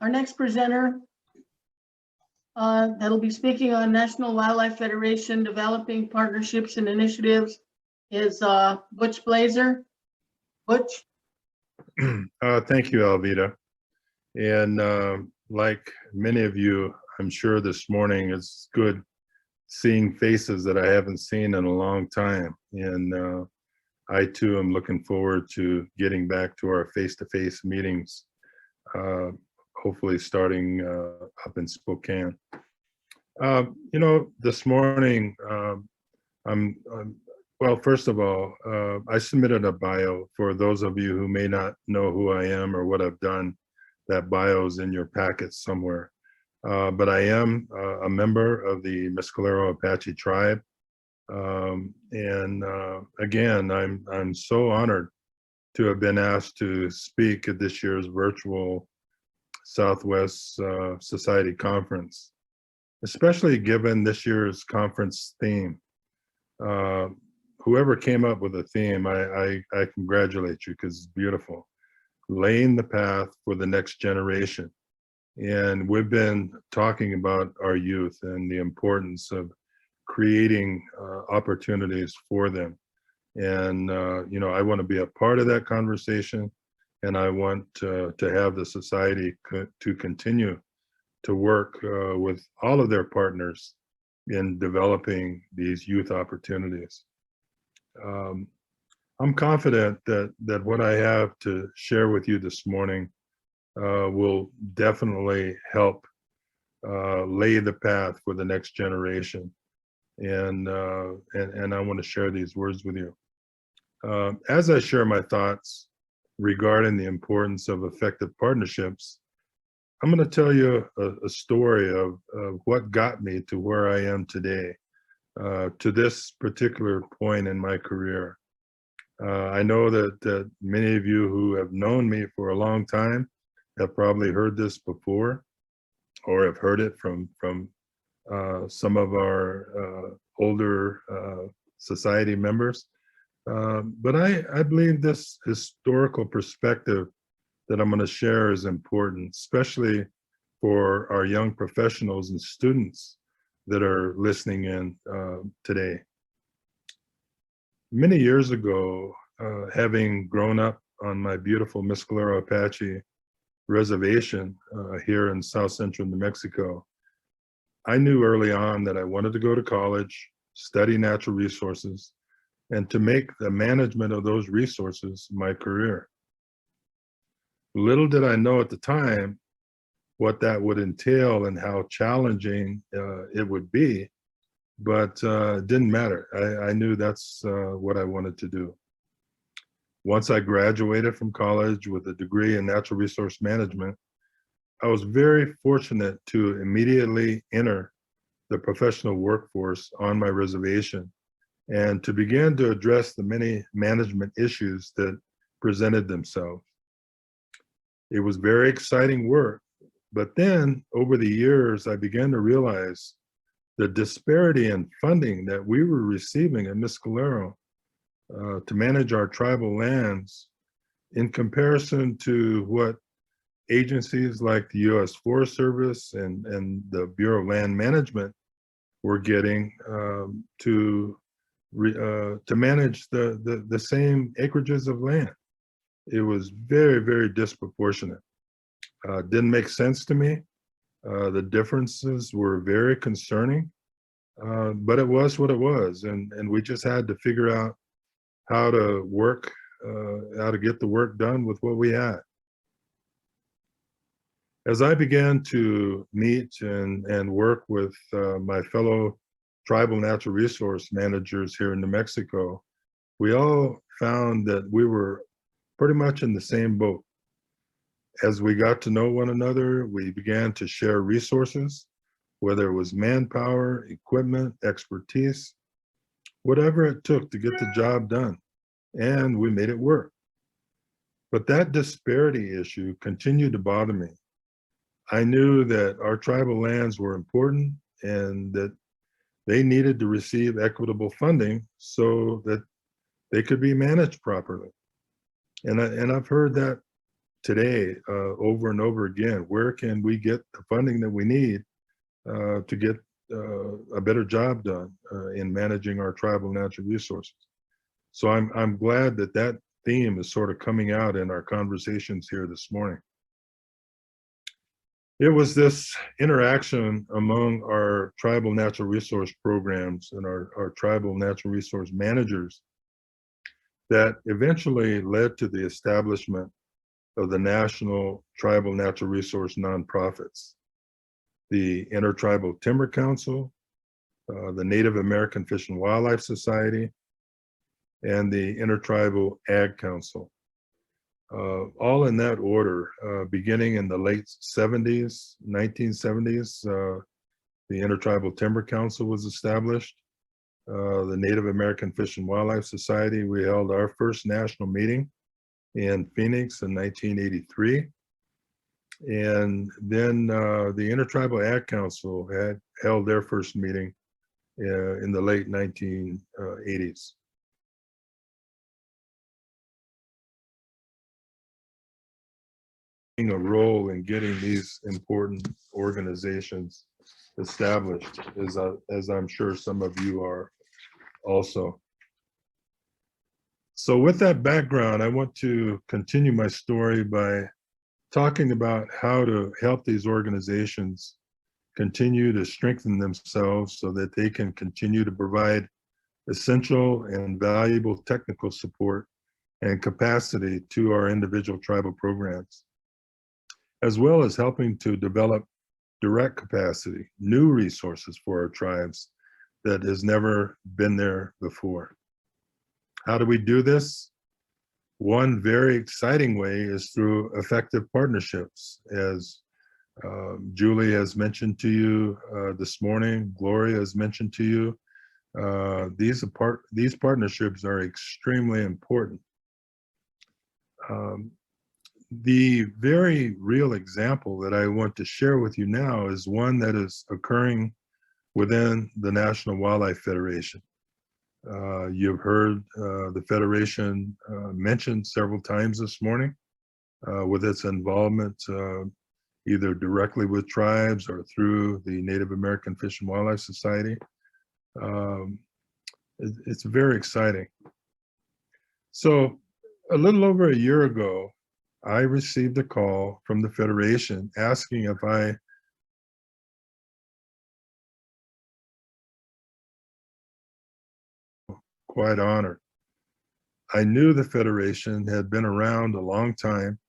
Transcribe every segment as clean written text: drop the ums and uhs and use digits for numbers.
Our next presenter that'll be speaking on National Wildlife Federation developing partnerships and initiatives is Butch Blazer. Butch. Thank you, Alvita. And like many of you, I'm sure this morning it's good seeing faces that I haven't seen in a long time. And I too am looking forward to getting back to our face-to-face meetings, hopefully starting up in Spokane. You know, this morning, well, first of all, I submitted a bio. For those of you who may not know who I am or what I've done, that bio is in your packet somewhere. But I am a member of the Mescalero Apache tribe. Again, I'm so honored to have been asked to speak at this year's virtual Southwest Society Conference, especially given this year's conference theme. Whoever came up with a theme, I congratulate you because it's beautiful. Laying the path for the next generation. And we've been talking about our youth and the importance of creating opportunities for them. And, you know, I want to be a part of that conversation, and I want to have the society to continue to work with all of their partners in developing these youth opportunities. I'm confident that what I have to share with you this morning will definitely help lay the path for the next generation. And I want to share these words with you. As I share my thoughts regarding the importance of effective partnerships, I'm going to tell you a story of what got me to where I am today, to this particular point in my career. I know that many of you who have known me for a long time have probably heard this before, or have heard it from some of our older society members. But I believe this historical perspective that I'm going to share is important, especially for our young professionals and students that are listening in today. Many years ago, having grown up on my beautiful Mescalero Apache reservation here in South Central New Mexico, I knew early on that I wanted to go to college, study natural resources, and to make the management of those resources my career. Little did I know at the time what that would entail and how challenging it would be, but it didn't matter. I knew that's what I wanted to do. Once I graduated from college with a degree in natural resource management, I was very fortunate to immediately enter the professional workforce on my reservation and to begin to address the many management issues that presented themselves. It was very exciting work, but then over the years, I began to realize the disparity in funding that we were receiving at Mescalero to manage our tribal lands in comparison to what agencies like the U.S. Forest Service and the Bureau of Land Management were getting to manage the same acreages of land. It was very, very disproportionate. Didn't make sense to me. The differences were very concerning, but it was what it was. And we just had to figure out how to work, how to get the work done with what we had. As I began to meet and work with my fellow tribal natural resource managers here in New Mexico, we all found that we were pretty much in the same boat. As we got to know one another, we began to share resources, whether it was manpower, equipment, expertise, whatever it took to get the job done, and we made it work. But that disparity issue continued to bother me. I knew that our tribal lands were important and that they needed to receive equitable funding so that they could be managed properly. And I've heard that today over and over again. Where can we get the funding that we need to get a better job done in managing our tribal natural resources? So I'm glad that that theme is sort of coming out in our conversations here this morning. It was this interaction among our tribal natural resource programs and our tribal natural resource managers that eventually led to the establishment of the National Tribal Natural Resource Nonprofits, the Intertribal Timber Council, the Native American Fish and Wildlife Society, and the Intertribal Ag Council. All in that order, beginning in the late 70s, 1970s, the Intertribal Timber Council was established. The Native American Fish and Wildlife Society, we held our first national meeting in Phoenix in 1983. And then the Intertribal Ag Council had held their first meeting in the late 1980s. A role in getting these important organizations established, as I'm sure some of you are also. So with that background, I want to continue my story by talking about how to help these organizations continue to strengthen themselves so that they can continue to provide essential and valuable technical support and capacity to our individual tribal programs, as well as helping to develop direct capacity, new resources for our tribes that has never been there before. How do we do this? One very exciting way is through effective partnerships. As Julie has mentioned to you this morning, Gloria has mentioned to you, these partnerships are extremely important. The very real example that I want to share with you now is one that is occurring within the National Wildlife Federation. You've heard the Federation mentioned several times this morning with its involvement either directly with tribes or through the Native American Fish and Wildlife Society. It's very exciting. So a little over a year ago, I received a call from the Federation asking if I quite honored. I knew the Federation had been around a long time,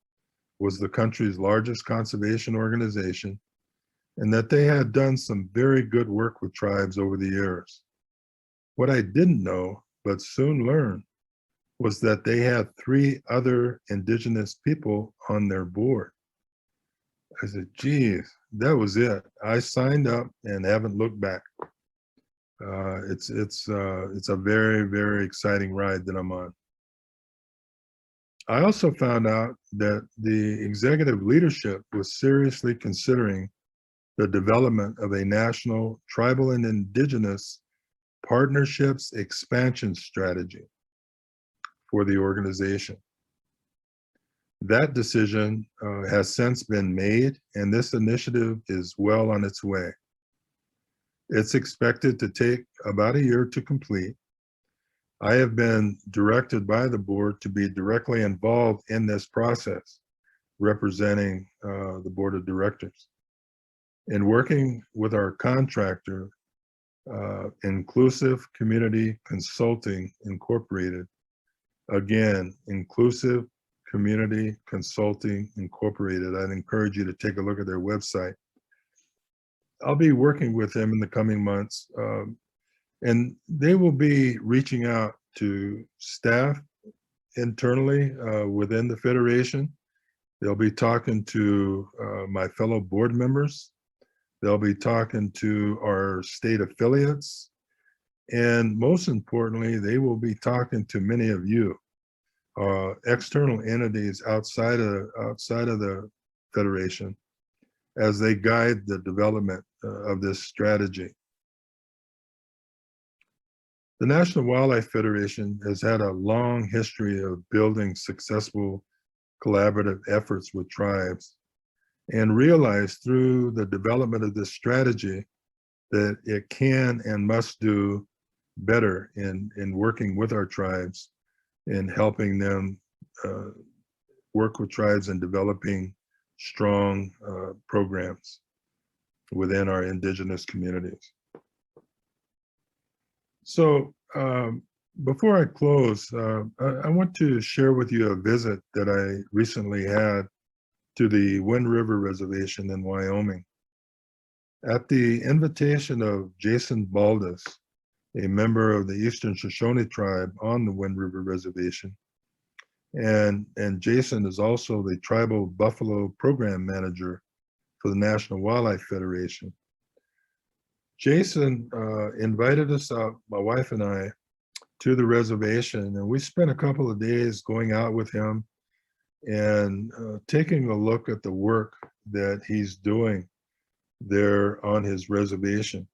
was the country's largest conservation organization, and that they had done some very good work with tribes over the years. What I didn't know, but soon learned, was that they had 3 other indigenous people on their board. I said, geez, that was it. I signed up and haven't looked back. It's a very, very exciting ride that I'm on. I also found out that the executive leadership was seriously considering the development of a national tribal and indigenous partnerships expansion strategy for the organization. That decision has since been made, and this initiative is well on its way. It's expected to take about a year to complete. I have been directed by the board to be directly involved in this process, representing the board of directors. In working with our contractor, Inclusive Community Consulting Incorporated, again, Inclusive Community Consulting Incorporated. I'd encourage you to take a look at their website. I'll be working with them in the coming months, and they will be reaching out to staff internally within the Federation. They'll be talking to my fellow board members. They'll be talking to our state affiliates. And most importantly, they will be talking to many of you, external entities outside of the Federation, as they guide the development of this strategy. The National Wildlife Federation has had a long history of building successful collaborative efforts with tribes, and realized through the development of this strategy that it can and must do better in working with our tribes, in helping them work with tribes and developing strong programs within our indigenous communities. So before I close, I want to share with you a visit that I recently had to the Wind River Reservation in Wyoming. At the invitation of Jason Baldus, a member of the Eastern Shoshone tribe on the Wind River Reservation, and Jason is also the Tribal Buffalo Program Manager for the National Wildlife Federation. Jason invited us out, my wife and I, to the reservation, and we spent a couple of days going out with him and taking a look at the work that he's doing there on his reservation.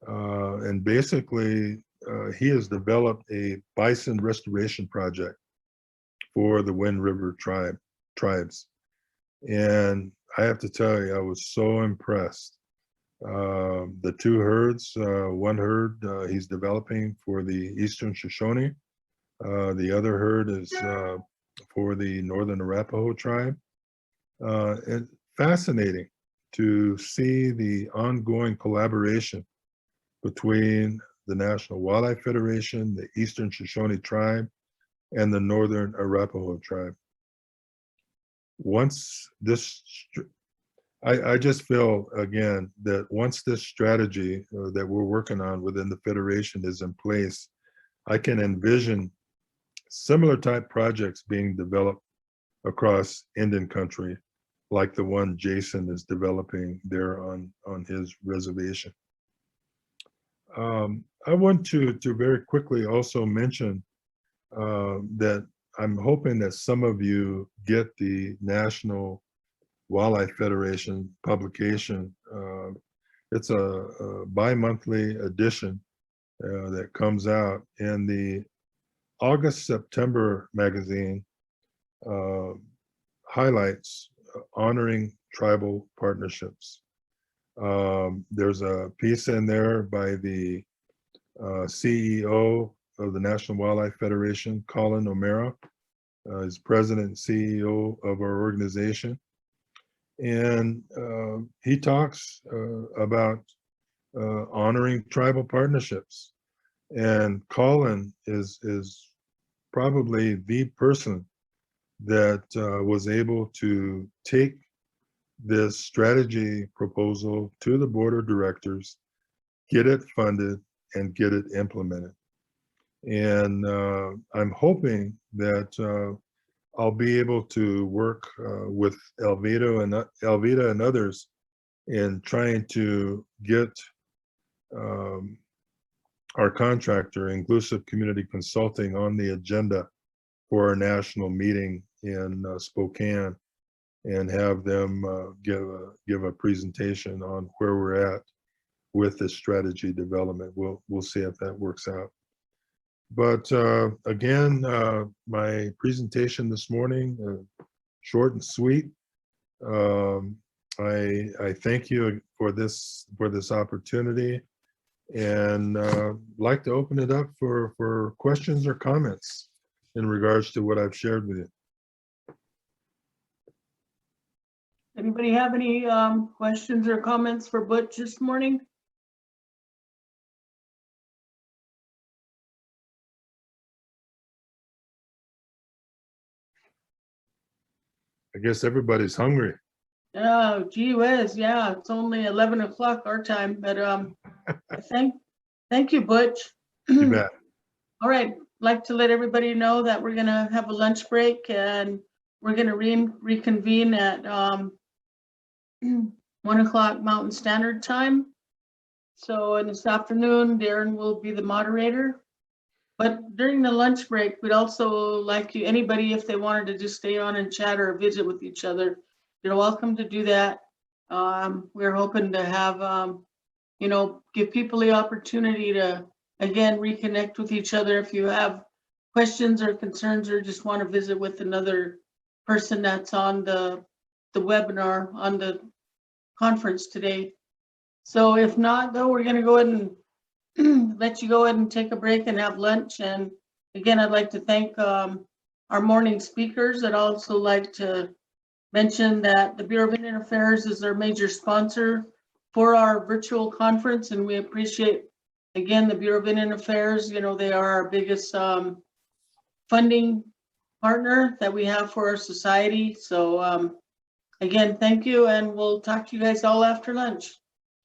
And basically, he has developed a bison restoration project for the Wind River tribes. And I have to tell you, I was so impressed. The two herds, one herd he's developing for the Eastern Shoshone. The other herd is for the Northern Arapaho tribe. And fascinating to see the ongoing collaboration between the National Wildlife Federation, the Eastern Shoshone tribe, and the Northern Arapaho tribe. Once this, I just feel again that once this strategy that we're working on within the Federation is in place, I can envision similar type projects being developed across Indian country, like the one Jason is developing there on his reservation. I want to very quickly also mention that I'm hoping that some of you get the National Wildlife Federation publication. It's a bi-monthly edition that comes out, and the August-September magazine highlights honoring tribal partnerships. There's a piece in there by the CEO of the National Wildlife Federation, Colin O'Mara, is president and CEO of our organization. And he talks about honoring tribal partnerships. And Colin is probably the person that was able to take this strategy proposal to the board of directors, get it funded, and get it implemented. And I'm hoping that I'll be able to work with Alveda and others in trying to get our contractor, Inclusive Community Consulting, on the agenda for our national meeting in Spokane, and have them give a presentation on where we're at with this strategy development. We'll see if that works out. But again, my presentation this morning, short and sweet. I thank you for this opportunity, and like to open it up for questions or comments in regards to what I've shared with you. Anybody have any questions or comments for Butch this morning? I guess everybody's hungry. Oh, gee whiz, yeah, it's only 11 o'clock our time, but thank you, Butch. You bet. All right, like to let everybody know that we're gonna have a lunch break, and we're gonna reconvene at 1 o'clock Mountain Standard Time. So in this afternoon, Darren will be the moderator. But during the lunch break, we'd also like you, anybody, if they wanted to just stay on and chat or visit with each other, you're welcome to do that. We're hoping to have, give people the opportunity to, again, reconnect with each other if you have questions or concerns or just want to visit with another person that's on the webinar, on the conference today. So if not, though, we're gonna go ahead and let you go ahead and take a break and have lunch. And again, I'd like to thank our morning speakers. I'd also like to mention that the Bureau of Indian Affairs is our major sponsor for our virtual conference, and we appreciate, again, the Bureau of Indian Affairs. You know, they are our biggest funding partner that we have for our society. So again, thank you, and we'll talk to you guys all after lunch.